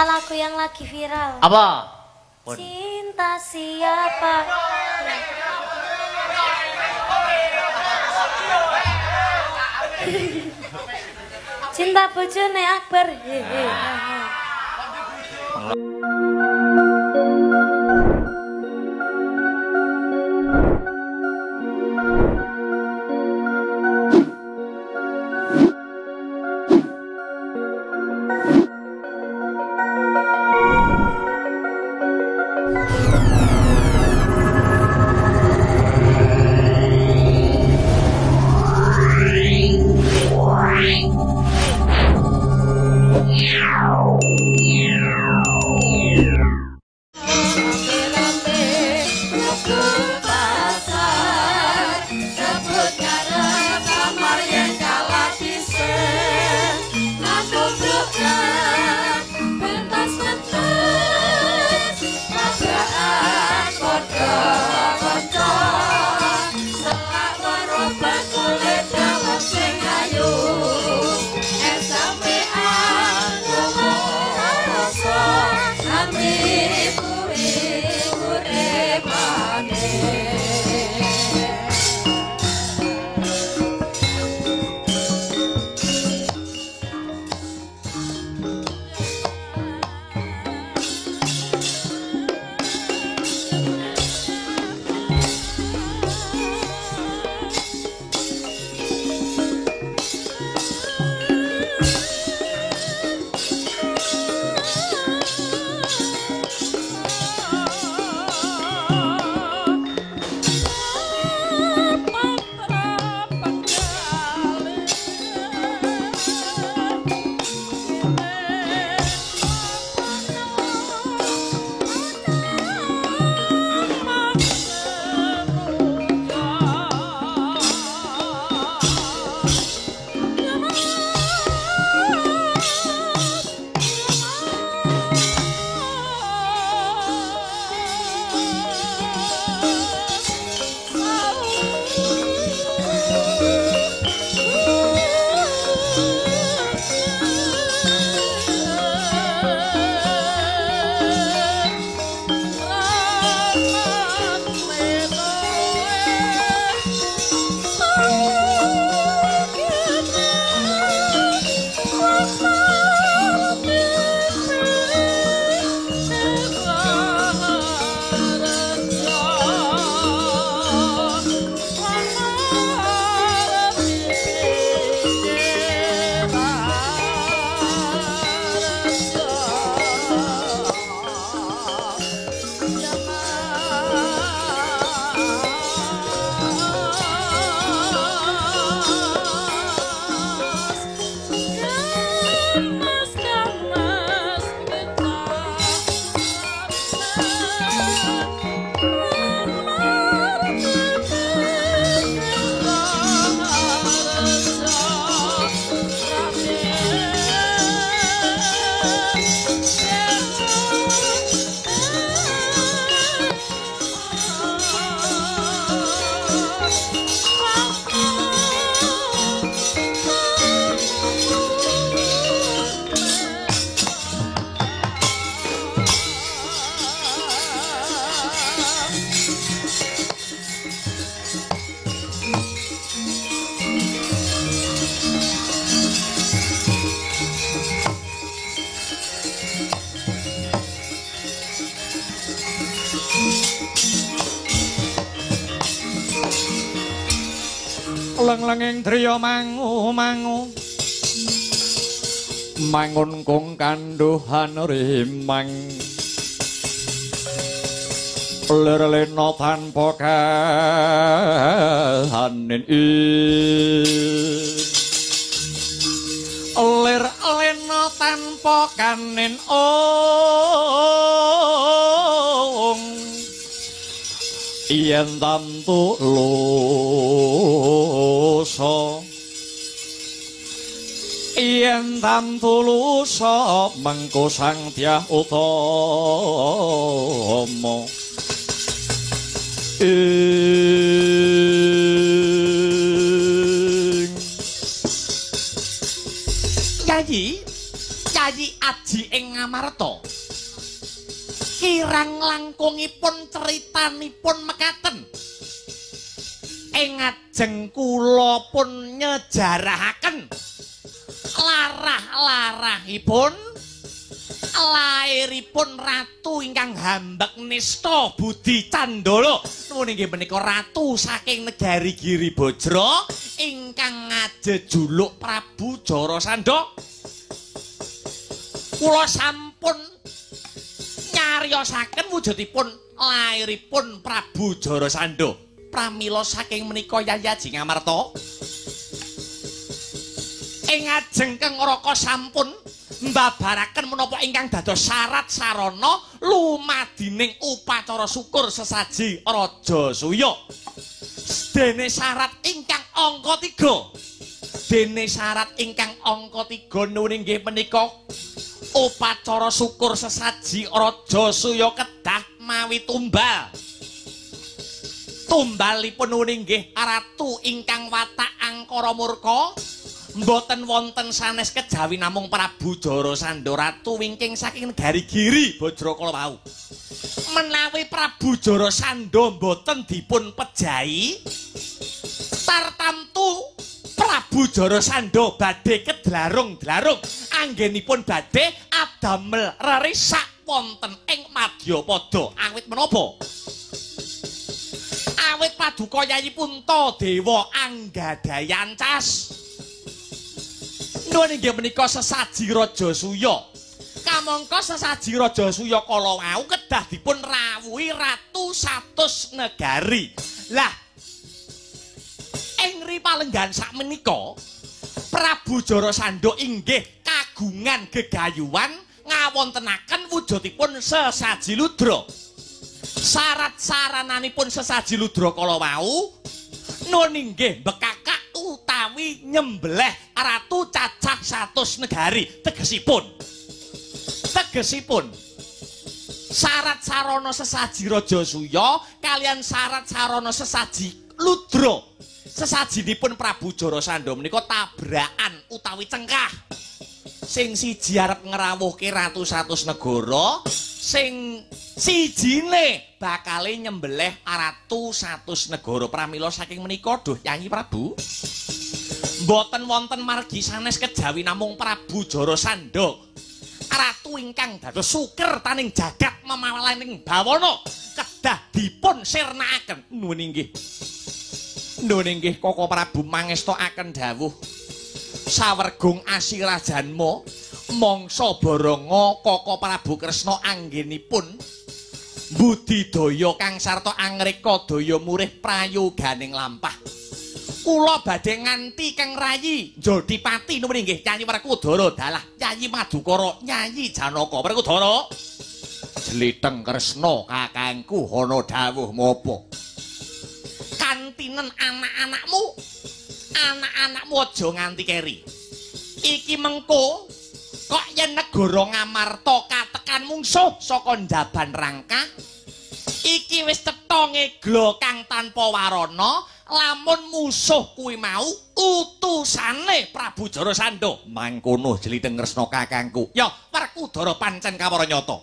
lagu yang lagi viral. Apa? Cinta siapa? Cinta bojone Akbar. Leng-lenging driya mangu-mangu mangun kung kanduhan rimang lir-lena tanpa kahanin lir-lena tanpa kanin yen tamtu lusa yen tamtu lusa mengko sang dyah utama Nyanyi aji ing Ngamarta. Kirang langkungipun critanipun mekaten. Ing ajeng kula pun nyejarahaken larah-larahipun lairipun ratu ingkang hambek nista Budi Candala. Nuwun inggih menika ratu saking negari Giri Bajra ingkang ngajejuluk Prabu Jarasandha. Kula sampun nyariosaken wujudipun lairipun Prabu Jarasandha. Pramila saking menika Yayaji Ngamarta ing ajeng Kang Raka sampun mbabaraken menapa ingkang dados syarat sarana lumadining upacara syukur sesaji Raja Suya. Dene syarat ingkang angka 3. Dene syarat ingkang angka 3 nuwun inggih menika upacara syukur sesaji Raja Suya kedah mawi tumbal. Tumbalipun nuwun inggih ratu ingkang watak angkara murka. Mboten wonten sanes kejawi namung Prabu Jarasandha ratu wingking saking negari Giri Bajra kala wau. Menawi Prabu Jarasandha mboten dipun pejahi tartamtu Prabu Jarasandha badhe kedlarung-dlarung anggenipun badhe adamel rerisak wonten ing Madyapada. Awit menapa? Awit paduka Yayi Puntadewa anggadhahi cas. Nuwun inggih menika sesaji Raja Suya. Kamangka sesaji Raja Suya kala wau kedah dipun rawuhi ratu 100 negari. Lah ing ripalenggan sakmenika Prabu Jarasandha inggih kagungan gegayuhan ngawontenaken wujudipun sesaji ludra. Syarat sarananipun sesaji ludra kala wau nuwun inggih bekakak utawi nyembelih ratu cacah 100 negari. Tegesipun syarat sarana sesaji Raja Suya kalian syarat sarana sesaji ludra sesajinipun Prabu Jarasandha menika tabrakan utawi cengkah. Sing siji arep ngrawuhke ratu 100 negara, sing sijine bakale nyembelih ratu 100 negara. Pramila saking menika duh Yayi Prabu mboten wonten margi sanes kejawi namung Prabu Jarasandha ratu ingkang dados suker taning jagat memawalaning bawana kedah dipun sirnakaken. Nuwun inggih Koko Prabu mangestokaken dawuh sawergung asirajanma mangsa baranga Koko Prabu Kresna anggenipun budidaya kang sarta angreka daya murih prayoganing lampah. Kula badhe nganti Kang Rayi Jodipati nuwun inggih Yayi Werkudara dalah Yayi Madukara Yayi Janaka. Werkudara Jlitheng Kresna kakangku ana dawuh mapa? Kantinen anak-anakmu aja nganti keri. Iki mengko kok yen negara Ngamarta katekan mungsuh saka njaban rangka iki wis cetha ngeglo kang tanpa warana lamun musuh kuwi mau utusane Prabu Jarasandha. Mangkono Jlitheng Kresna kakangku. Ya Werkudara pancen kawara nyata.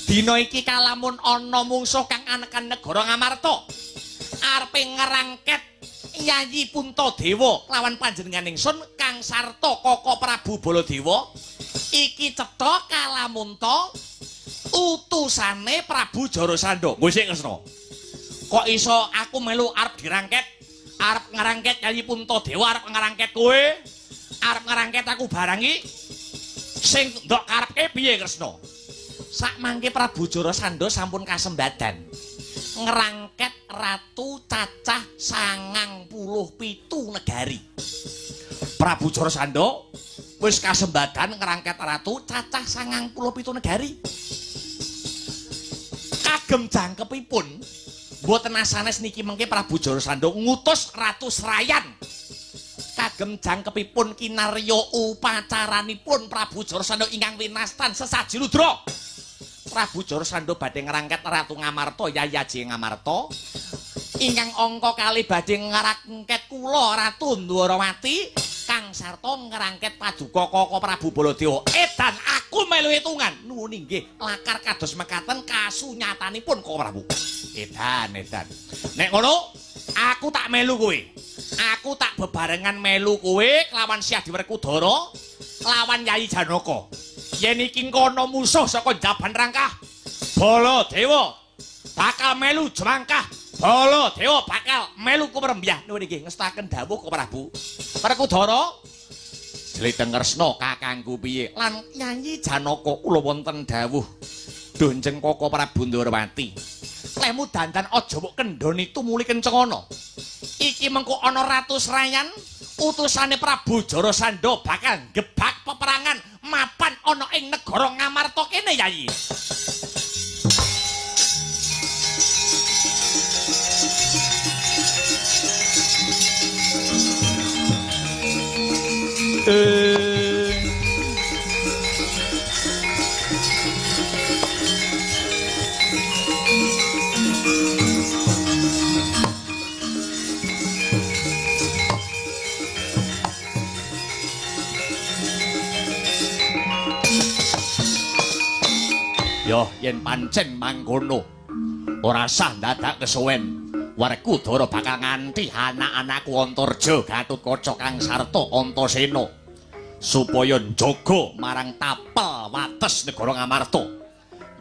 Dina iki kalamun ana mungsuh kang anekan negara Ngamarta arepe ngerangket Yayi Puntadewa lawan panjenengan ingsun kang sarta Koko Prabu Baladewa iki cetha kalamun utusane Prabu Jarasandha. Nggo sik Kresna. Kok iso aku melu arep dirangket? Arep ngerangket Yayi Puntadewa, arep ngerangket kowe? Arep ngerangket aku barang iki? Sing ndok karepke piye Kresna? Sakmangke Prabu Jarasandha sampun kasembadan ngerangket ratu cacah 97 negari. Prabu Jarasandha wis kasembadan ngerangket ratu cacah 97 negari. Kagem jangkepipun mboten asanes niki mengke Prabu Jarasandha ngutus Ratu Srayan. Kagem jangkepipun kinarya upacaranipun Prabu Jarasandha ingkang winastan sesaji ludra. Prabu Jarasandha badhe ngrangket Ratu Ngamarta Yayaji Ngamarta ingkang angka kalih badhe ngrangket kula Ratu Ndwarawati kang Kang Sarta ngrangket paduka Koko Prabu Baladewa. Edan aku melu hitungan. Nuwun inggih, lakar kados mekaten kasunyatanipun Koko Prabu. Edan. Nek ngono, aku tak melu kowe. Aku tak bebarengan melu kowe kelawan Syah Werkudara, lawan Yayi Janaka. Yen iki kono musuh saka Jaban Rangkah, Baladewa bakal melu jemangkah. Baladewa bakal melu kumrembyah. Nuwun inggih ngestaken dawuh Koko Prabu. Werkudara Jliteng Kresna kakangku piye? Lan Yayi Janaka kula wonten dawuh Donjeng Koko Prabu Ndrawati. Lemu dandan aja mbok kendhoni tumuli kencana. Iki mengko ana Ratu Serayan utusane Prabu Jarasandha bakal gebak peperangan mapan ana ing negara Ngamarta kene Yayi. Yo yen pancen mangkono ora sah dadak kesuwen Werkudara bakal nganti anak-anakku Antarja, Gatotkaca, Kang Sarta, Antasena supaya njaga marang tapel wates negara Ngamarta.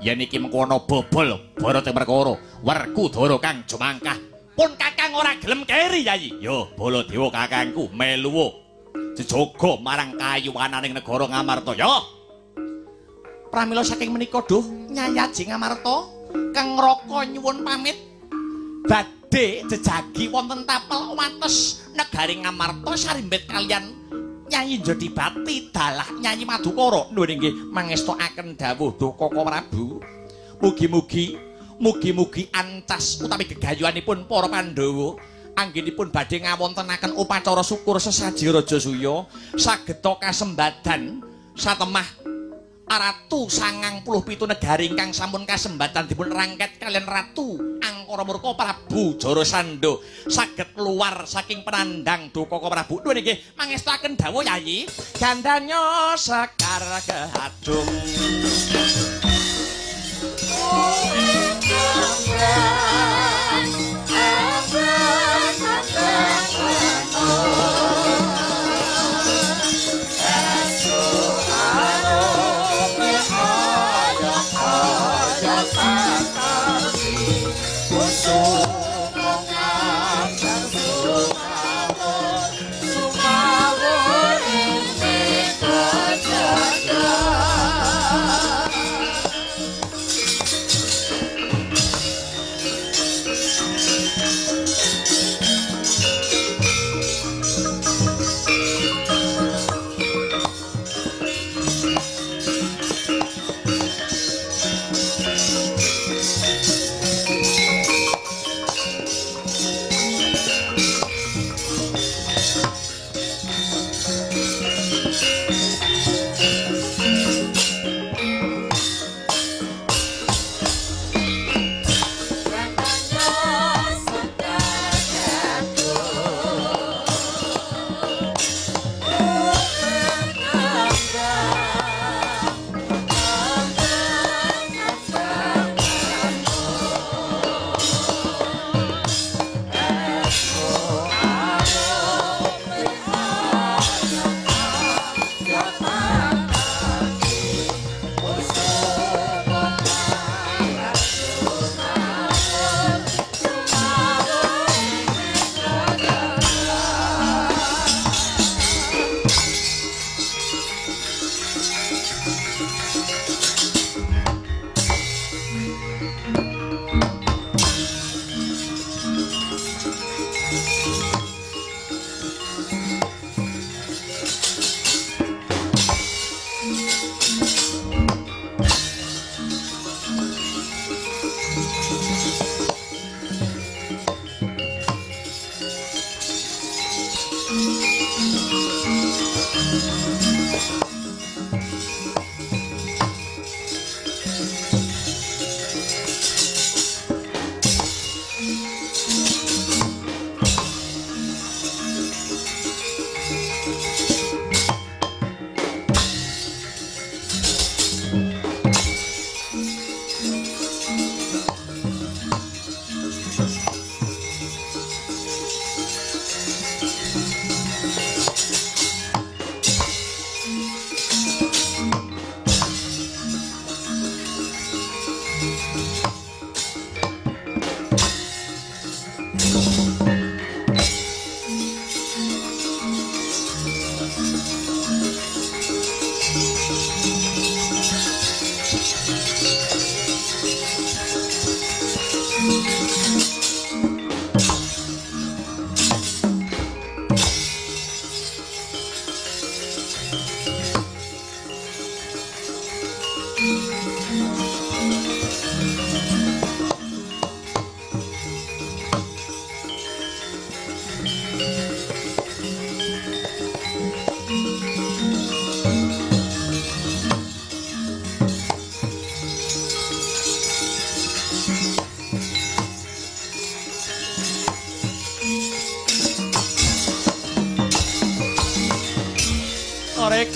Yen iki mengko ana bobol barate perkara Werkudara kang jemangkah pun kakang ora gelem keri Yayi. Yo Baladewa kakangku melu dijaga marang kayuwananing negara Ngamarta yo. Pramila saking menika duh Nyayaji Ngamarta Kang Raka nyuwun pamit badhe jejagi wonten tapel wates negari Ngamarta sarimbet kalian Nyai Jodibati dalah Nyai Madukara. Nuwun inggih mangestokaken dawuh duh Koko Prabu. Mugi-mugi ancas utawi gegayuhanipun para Pandhawa anggenipun badhe ngawontenaken upacara syukur sesaji Rajasuya sageta kasembadan satemah Ratu 97 negari ingkang sampun kasembatan dipun rangket kalian Ratu Angkara Murka Prabu Jarasandha saged keluar saking penandang duh Koko Prabu. Nuwun inggih mangestaken dawuh Yayi. Gandanya Sekar Kehadung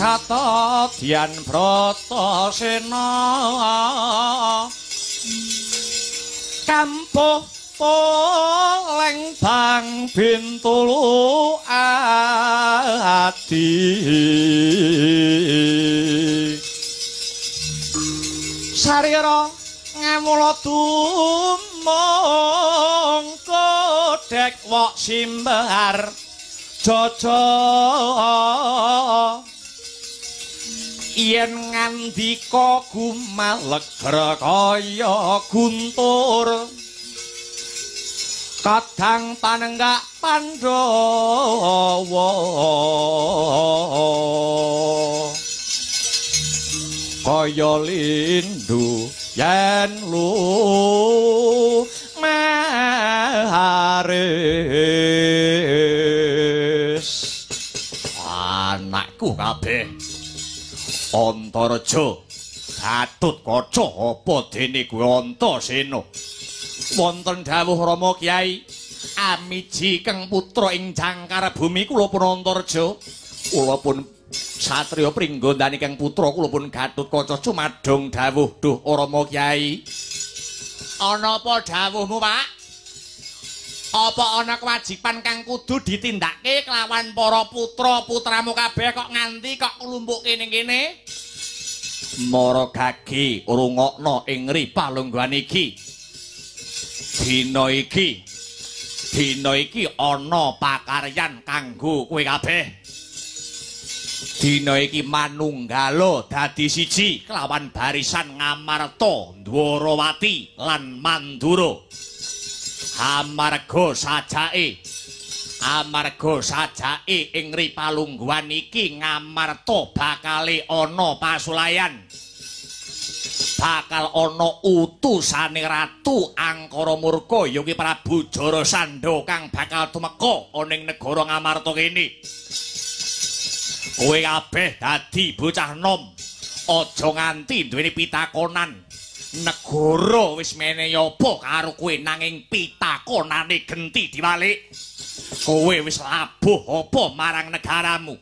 katadyan Bratasena kampuh poleng bang bintulu adi sarira ngamula tumong kodhek wok simbar jaja yen ngandika gumalegra kaya guntur kadang panenggak Pandhawa kaya lindu yen maharis anakku kabeh Antareja Gatotkaca apa dene kuwi Antasena wonten dawuh Rama Kyai amiji keng putra ing jangkar bumi kula pun Antareja kula pun satriya pringgondani keng putra kula pun Gatotkaca cumadong dawuh duh Rama Kyai ana apa dawuhmu Pak apa ana kewajiban kang kudu ditindakake kelawan para putra-putramu kabeh kok nganti kok nglumpukke ning kene Mara Gage rungokno ing ripalungguhan iki dina iki ana pakaryan kanggo kowe kabeh dina iki manunggala dadi siji kelawan barisan Ngamarta Dwarawati lan Mandura amarga sajake ing ripalungguhan iki Ngamarta bakale ana pasulayan bakal ana utusane Ratu Angkara Murka ya kuwi Prabu Jarasandha kang bakal tumeka ana ing negara Ngamarta kene kowe kabeh dadi bocah nom aja nganti duweni pitakonan negara wis menehi apa karo kowe nanging pitakonane genti diwalik kowe wis labuh apa marang negaramu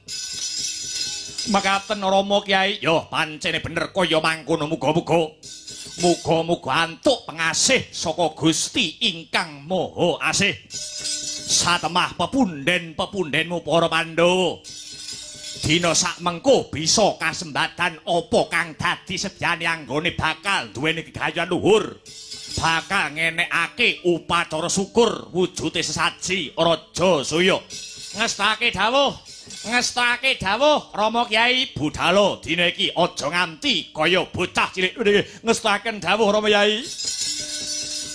makaten Rama Kyai ya pancene bener kaya mangkono muga-muga antuk pengasih saka Gusti ingkang Maha Asih satemah pepunden-pepundenmu para Pandhawa dina sakmengko bisa kasembadan apa kang dadi sedyane anggone bakal duweni gegayuhan luhur bakal ngenekake upacara syukur wujute sesaji Raja Suya ngestake dawuh Rama Kyai budhal dina iki aja nganti kaya bocah cilik ngestaken dawuh Rama Kyai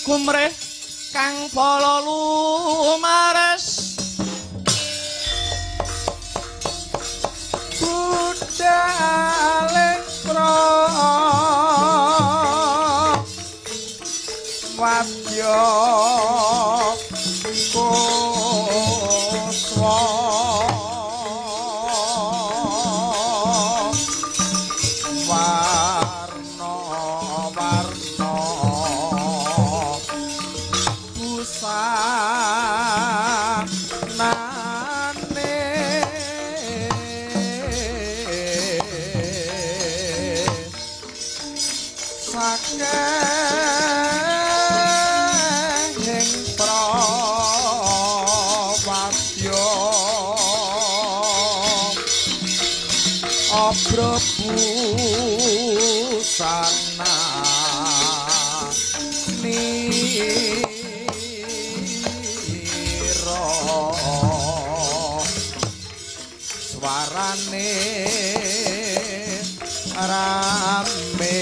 kumrih kang bala lumares budhaling wadya kuswa warna-warna busanane sakehing prawadya abrabusana nira swarane rame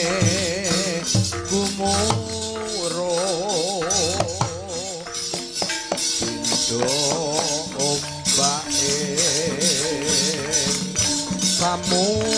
gumuruh pindha ombake samudra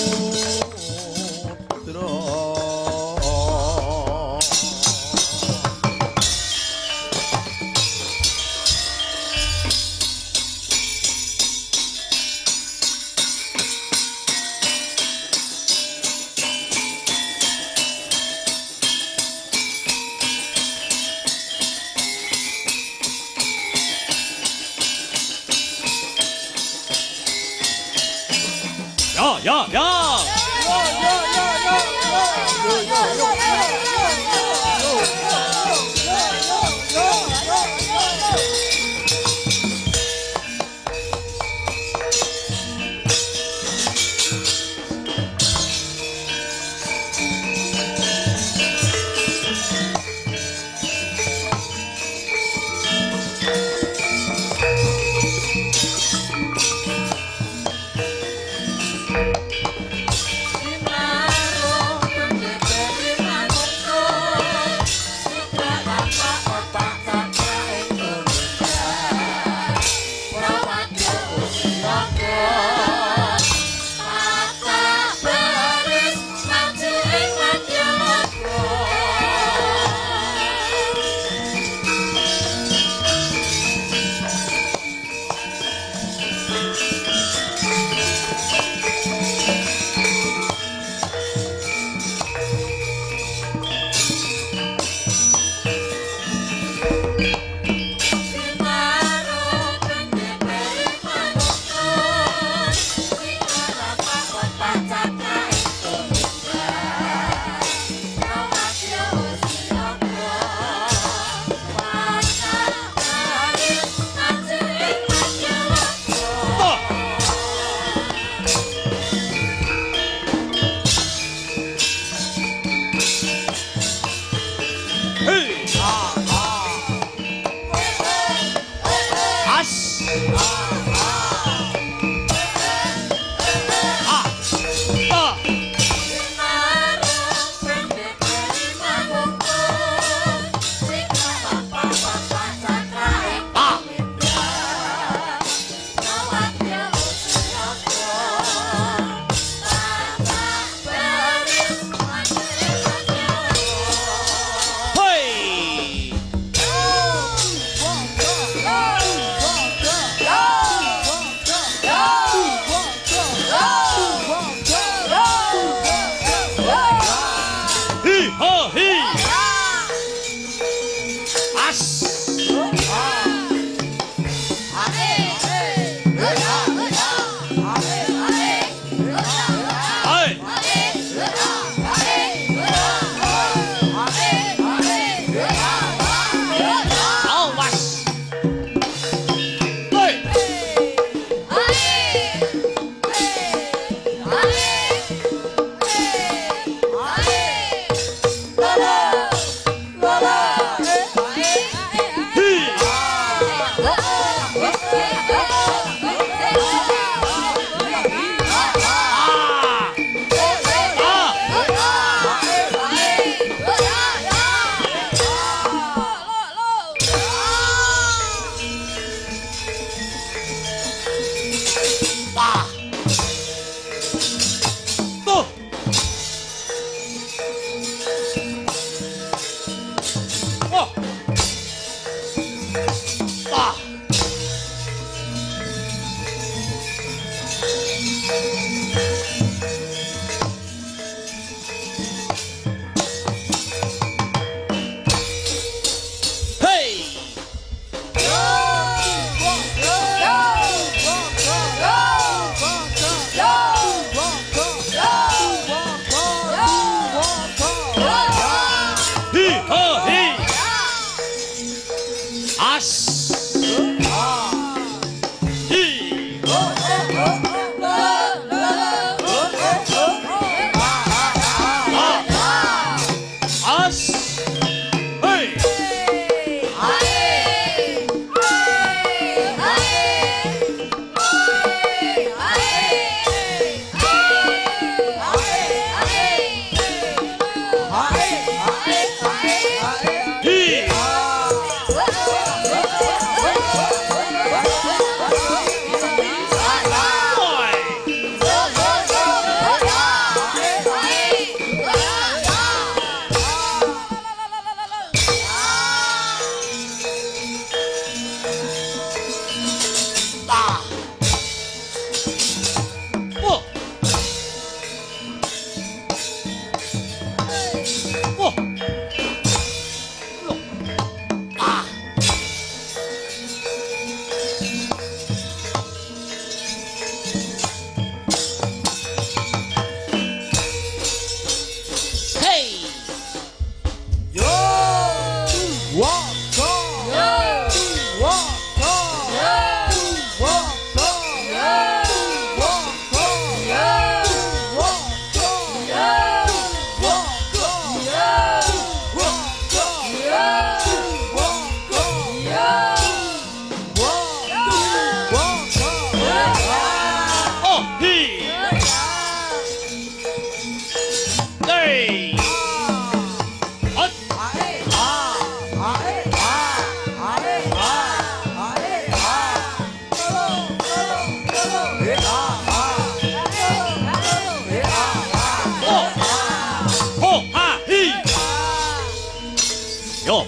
Ya.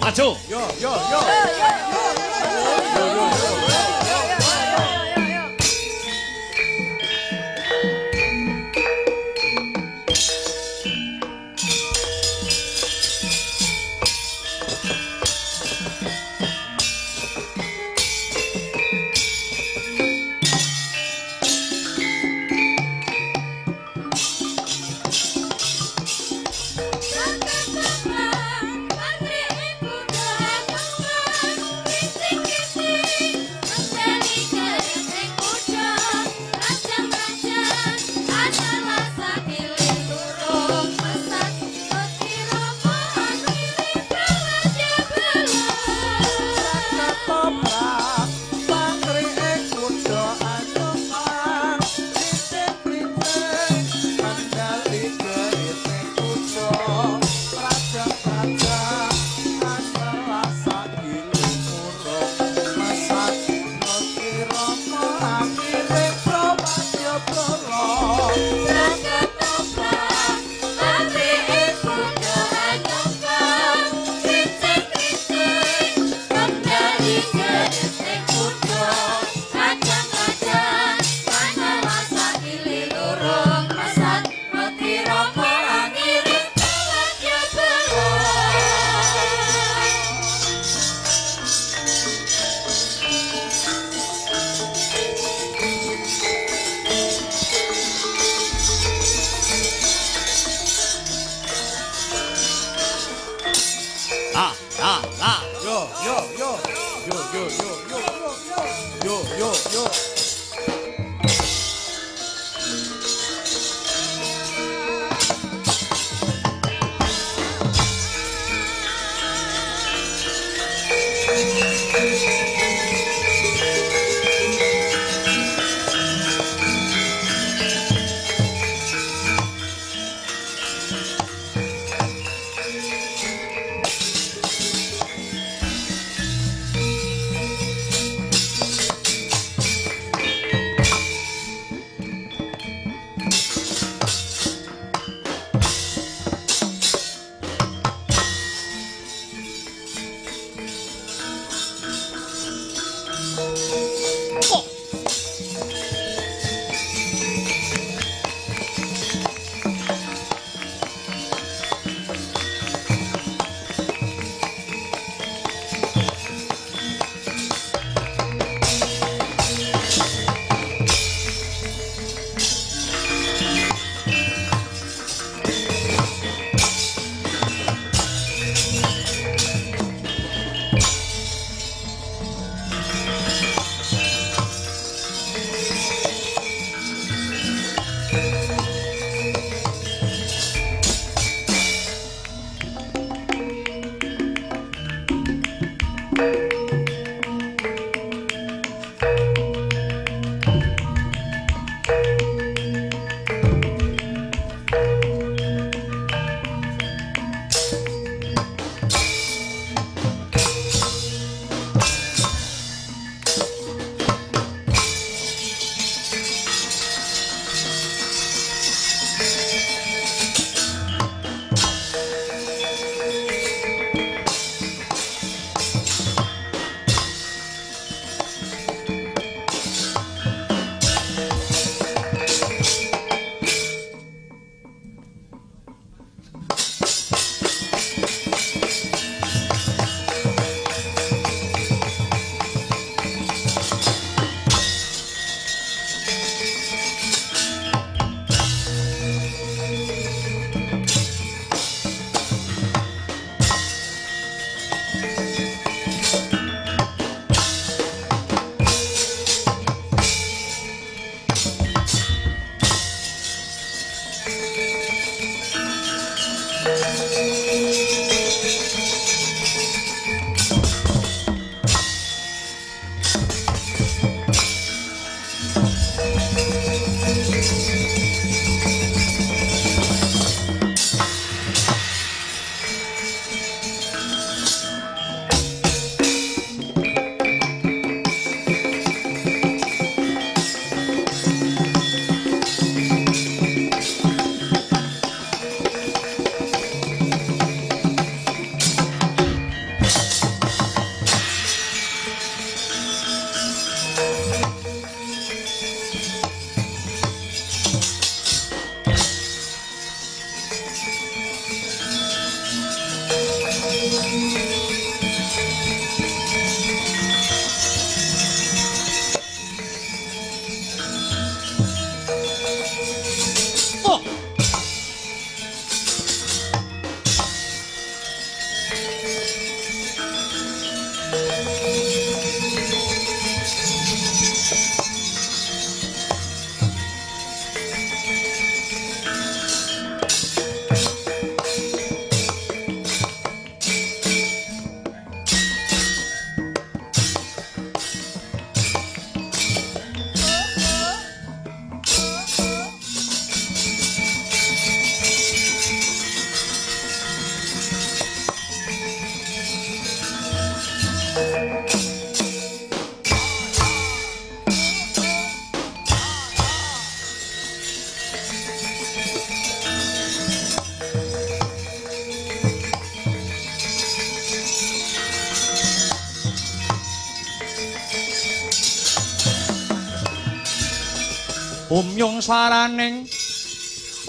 maju. Yo yo yo. Umyung swaraning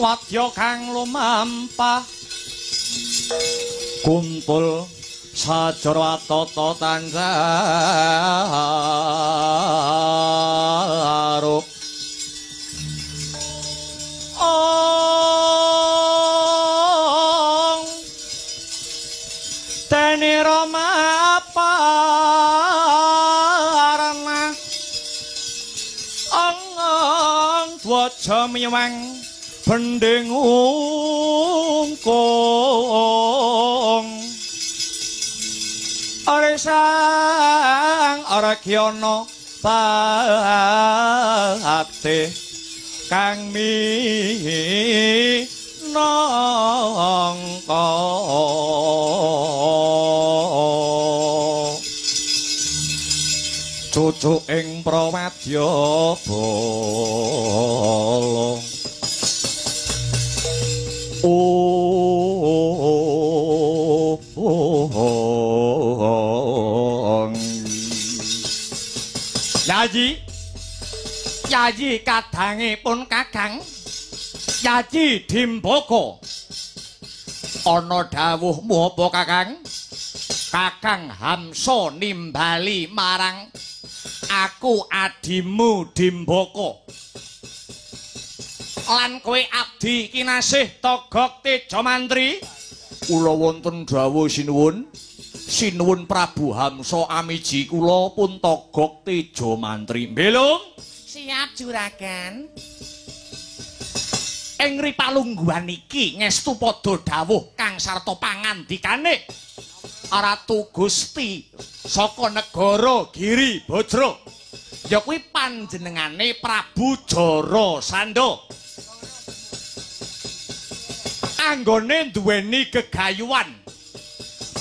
wadya kang lumampah kuntul sajara tata tanjaro ong teni rama parana ong dwaja miwang bending ungkung aresang aragyana pate kang minangka cucuk ing prawadya bala Yayi kadangipun Kakang Yayi Dimbaka ana dawuh apa Kakang Kakang Hamsa nimbali marang aku adimu Dimbaka lan kowe abdi kinasih Togog Teja Mantri kula wonten dawuh sinuwun sinuwun Prabu Hamsa amiji kula pun Togog Teja Mantri belung siap juragan ing ripalungguhan iki ngestu padha dawuh kang sarta pangandikane Ratu Gusti saka negara Giri Bajra ya kuwi panjenengane Prabu Jarasandha anggone duweni gegayuhan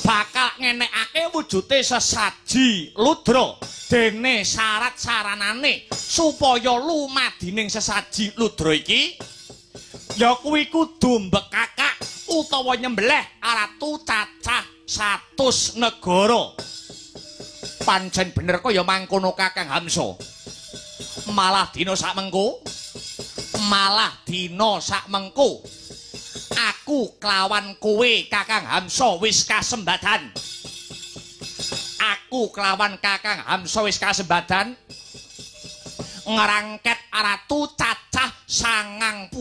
bakal ngenekake wujude sesaji ludra dene syarat saranane supaya lumadining sesaji ludra iki ya kuwi kudu mbekakak utawa nyembelih ratu cacah 100 negara pancen bener kaya mangkono Kakang Hamsa malah dina sakmengko aku kelawan kowe Kakang Hamsa wis kasembadan aku kelawan Kakang Hamsa wis kasembadan ngrangket ratu cacah 97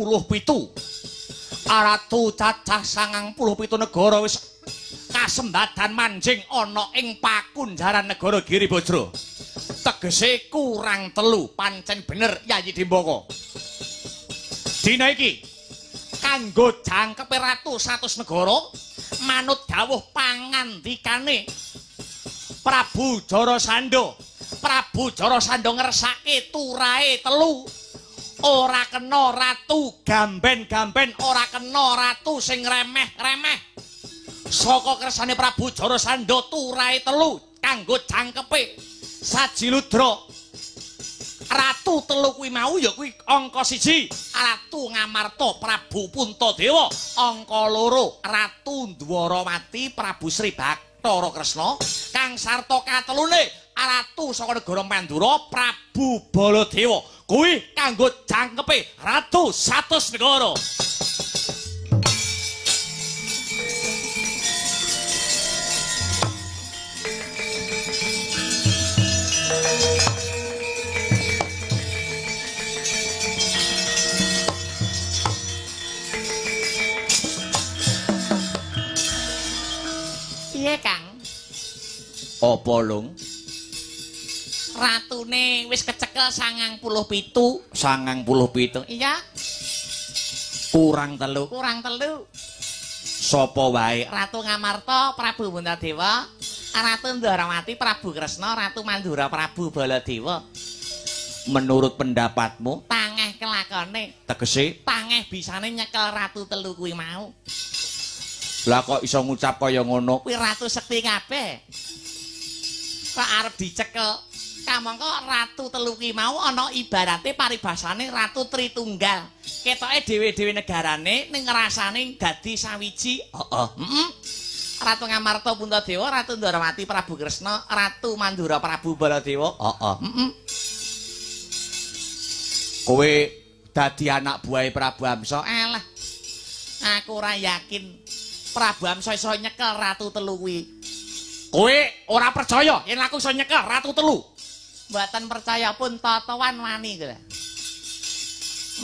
ratu cacah 97 negara wis kasembadan manjing ana ing pakunjaran negara Giri Bajra tegese kurang 3 pancen bener Yayi Dimbaka dina iki kanggo jangkepe ratu 100 negara manut dawuh pangandikane Prabu Jarasandha ngersake turahe 3 ora kena ratu gamben-gamben ora kena ratu sing remeh-remeh saka kersane Prabu Jarasandha turahe 3 kanggo jangkepe saji ludra ratu 3 kuwi mau ya kuwi angka 1 Ratu Ngamarta Prabu Puntadewa angka 2 Ratu Dwarawati Prabu Sri Bathara Kresna kang sarta katelune ratu saka negara Mandura Prabu Baladewa kuwi kanggo jangkepe ratu 100 negara Piye, Kang? Apa, Lung? Ratune wis kecekel 97. 97. Iya, Kurang 3. kurang 3. Sapa wae? Ratu Ngamarta, Prabu Puntadewa, Ratu Ndarawati, Prabu Kresna, Ratu Mandura, Prabu Baladewa. Menurut pendapatmu, Tangeh kelakone, tegese tangeh bisane nyekel ratu 3 kuwi mau. lah kok iso ngucap kaya ngono? Kuwi ratu sekti kabeh. Kok arep dicekel. Kamangka ratu 3 kuwi mau ana ibarate paribasane ratu Tritunggal. Ketoke dhewe-dhewe negarane ning ngrasane dadi sawiji. Heeh. Ratu Ngamarta Puntadewa, Ratu Ndarawati, Prabu Kresna, Ratu Mandura, Prabu Baladewa. Heeh. Kowe dadi anak buahe Prabu Amsa. Alah. Aku ora yakin Prabu Amsa iso nyekel ratu 3 kuwi. Kowe ora percaya yen aku iso nyekel ratu 3? Mboten percaya pun totowan wani kula.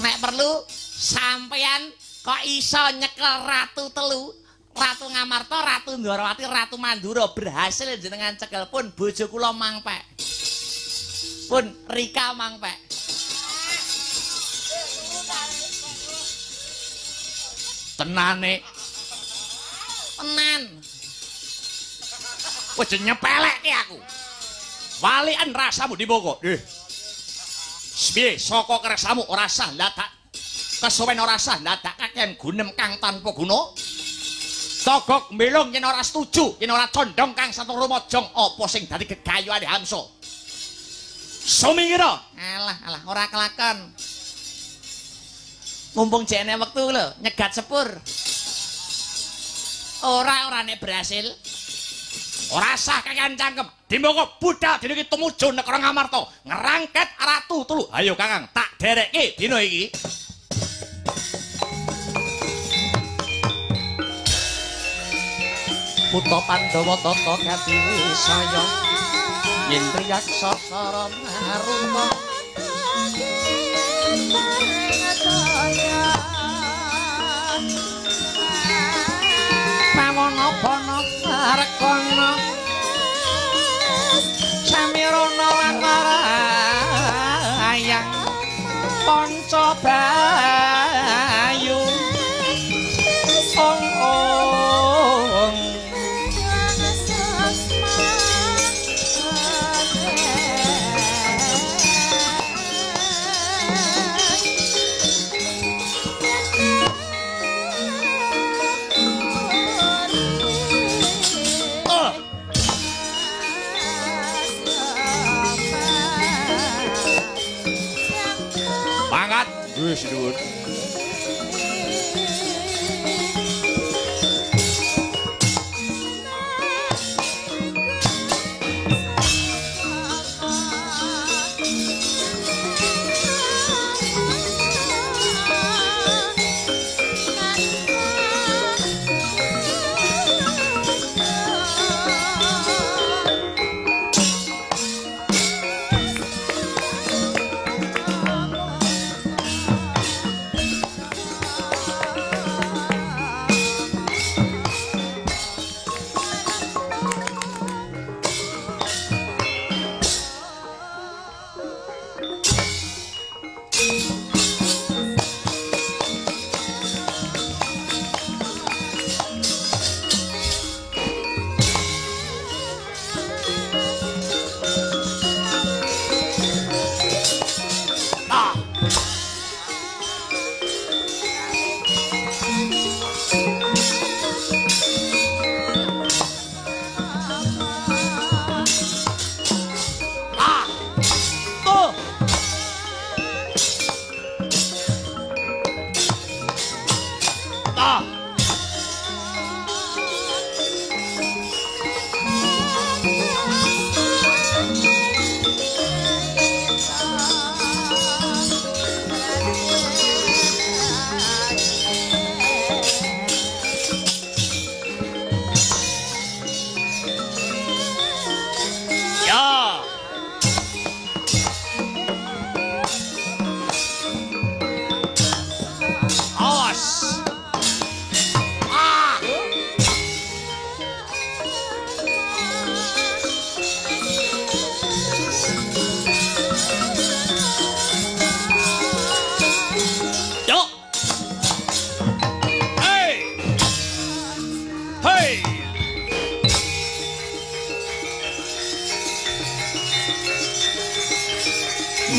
Nek perlu sampeyan kok iso nyekel ratu 3, Ratu Ngamarta, Ratu Ndarawati, Ratu Mandura berhasil jenengan cekel pun bojo kula mangpek. Pun Rika mangpek. Tenane. Tenan. Wis nyepelekke aku. Walian rasamu diboko. Piye saka kersamu ora sah ndadak kesuwen ora sah ndadak kakean gunem kang tanpa guna. Togok mbelung yen ora setuju, yen ora condong kang satu rumajang apa sing dadi gegayuhane Hamsa. Sumingira. Alah, ora kelakon. Mumpung jene wektu lho, nyegat sepur. Ora nek berhasil. Ora sah kakean cangkem. Dimboko budal dina iki tumuju negara Ngamarta, ngerangket ratu 3. Ayo Kakang, tak derekke dina iki. Putra Pandhawa tata gati wisaya yen priyaksa sara maruma pawana bana rekana samirana lan ayang panca bayu ong Wis dhuwur.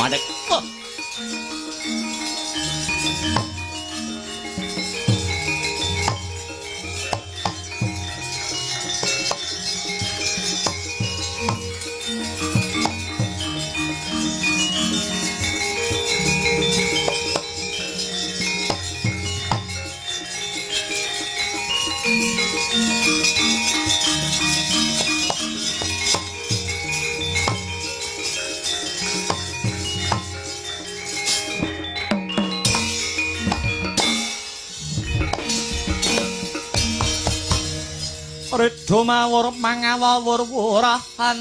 Mandek. Ridho mawur mangawur wurahan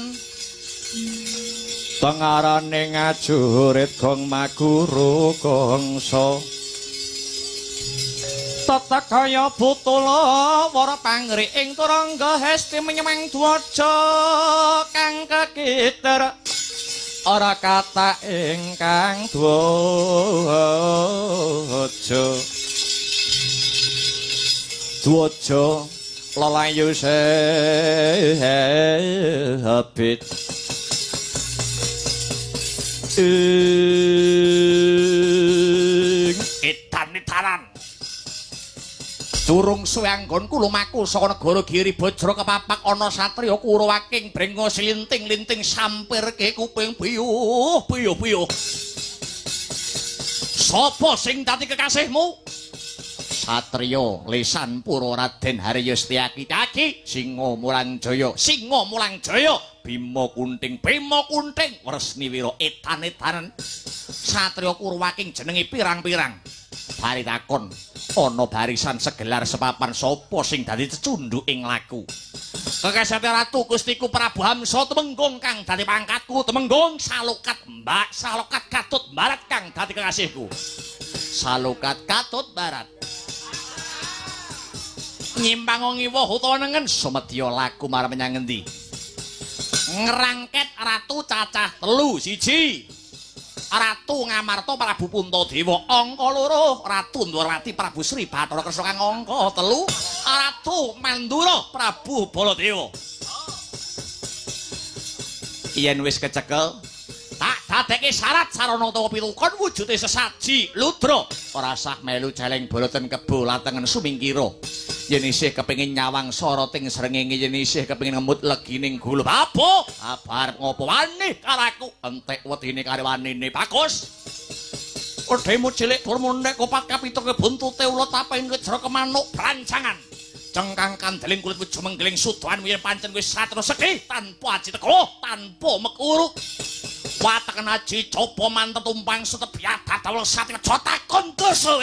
tengarane ngajurit gong maguru gongso tata kaya butula wara pangri ing turangga hesti menyemang dwaja kang kekiter ora kata ingkang dwaja lalayu sehabit edan-edanan durung suwe anggonku lumaku saka negara Giri Bajra kepapak ana satriya Kurawaking brenga slinting-linting sampirke kuping biyuh sapa sing dadi kekasihmu? Satriya Lesan Pura Raden Haryustiaki Kaki Singa Mulang Jaya Bima Kunting Wresni Wira edan-edanan satriya Kurawaking jenenge pirang-pirang bari takon ana barisan segelar sepapan sapa sing dadi cecunduk ing laku kekasate ratu Gustiku Prabu Hamsa Temenggung kang dadi pangkatku Temenggung Salokat Mbak Salokat Katut Barat kang dadi kekasihku Salokat Katut Barat nyimpang ngiwah utawa nengen sumedya laku marang menyang ngendi ngrangket ratu cacah 3 1 Ratu Ngamarta Prabu Puntadewa angka 2 Ratu Ndrawati Prabu Sri Bathara Kresna kang angka 3 Ratu Mandura Prabu Baladewa yen wis kecekel tak dadeke syarat sarana utawa pitukon wujude sesaji ludra ora sah melu celeng boloten kebo latengen sumingkira yen isih kepengin nyawang soroting srengenge yen isih kepengin ngemut legining gulu apa abar ngopo wani karaku entek wedine kare wanine bagus kodhemu cilik dur mundhek kopat kapituke buntute ulut aping kejro kemanuk brancangan cengkang kandeling kulit wuju menggeling suduhan yen pancen wis satra sedih tanpa aji teko tanpa mekuru wataken aji coba mantep tumpang setebiat dadawel sate jotakon dosa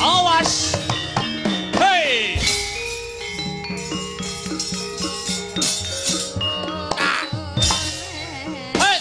awas hei hei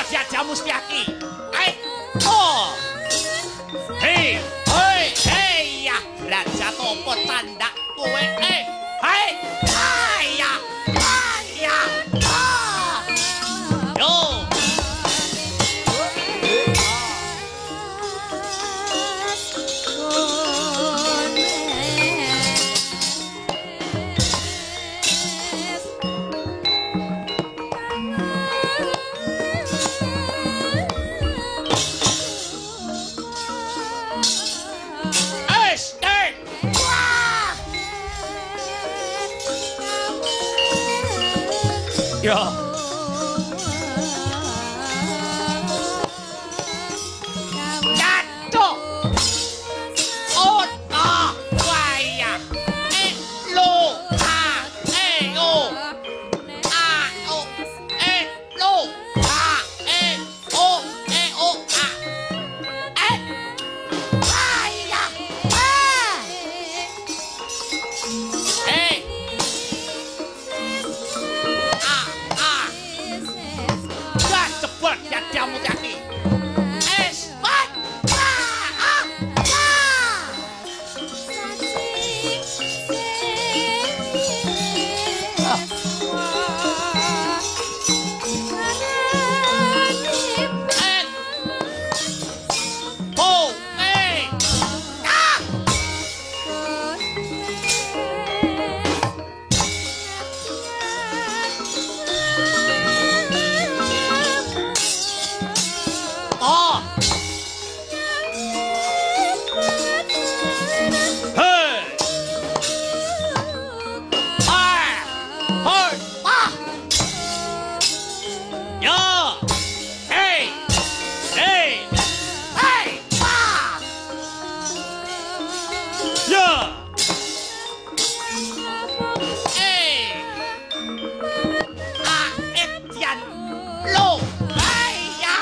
Diajak Mustiaki. Oh. Hei, hei, hei ya, raja topo tanda kowe. Hei, ya. Ya. Yo. Ya. Jatuh. Oh, ah, waya. Lo, ah, o. Ah, o. Lo, ah, o, o, ah. Waya. Ah. Wah, cepet ya kamu kaki. Wah, oh, oh, hey, ya, hey, hey, hey, ya, Etian, lo, ya, ya.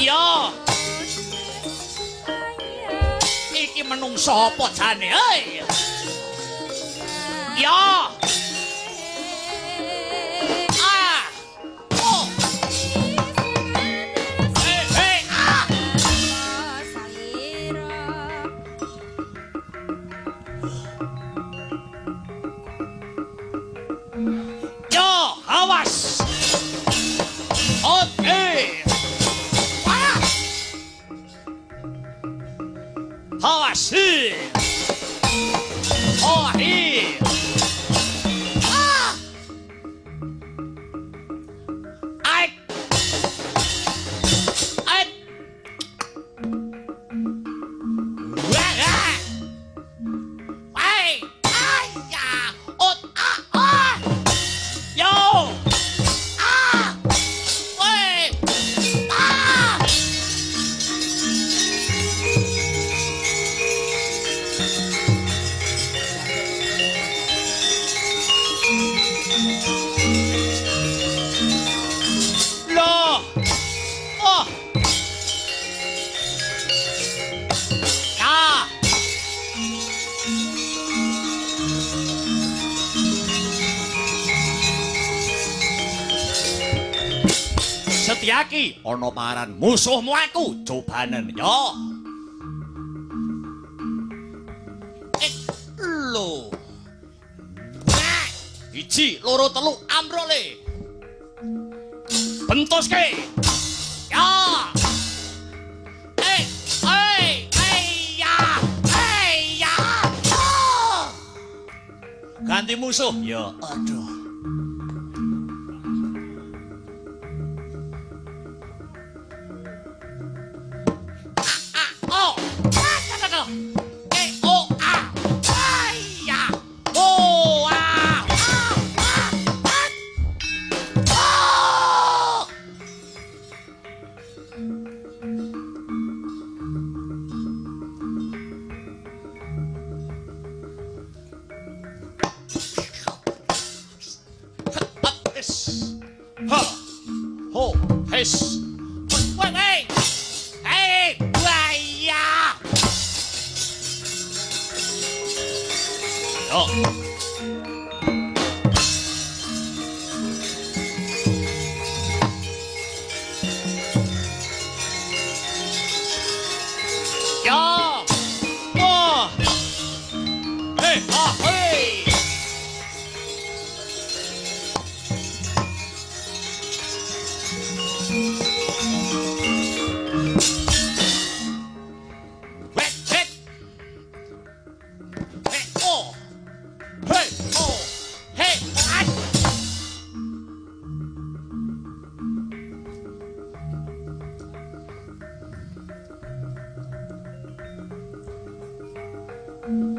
Ya. Iki menungso apa jane, hei? Ya. Ah. Oh. Hey, hey, ah. Ya, awas. Oke. Wah. Awas. Oh, hi. Ah. Ai. Ai. Wah. Ai. Ai ya. Ot ah ah. Yo. Ah. Weh. Ah. Loh. Oh. Ya. Setyaki ana paran musuhmu aku cobanen ya. Lho. Nah, iji loro telu ambrole. Bentuske. Ya. Ya. Oh. Ganti musuh. Ya, aduh. Oh. Oh, ah. Ya. Oh, ah. Oh. Ha. Ho, hes. Wait, hey. Hey, waya. Oh.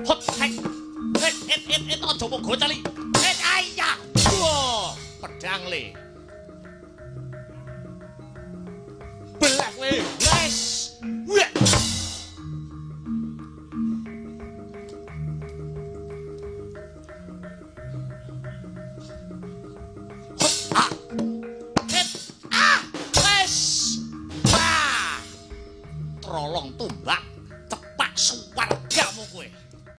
Hot hek. Het aja mung gocali. Het ayah. Wah, pedang le. Belas le. Les. Wah. Hot ah. Het ah. Les. Wah. Trolong tumbak. Cepak suwargamu kowe.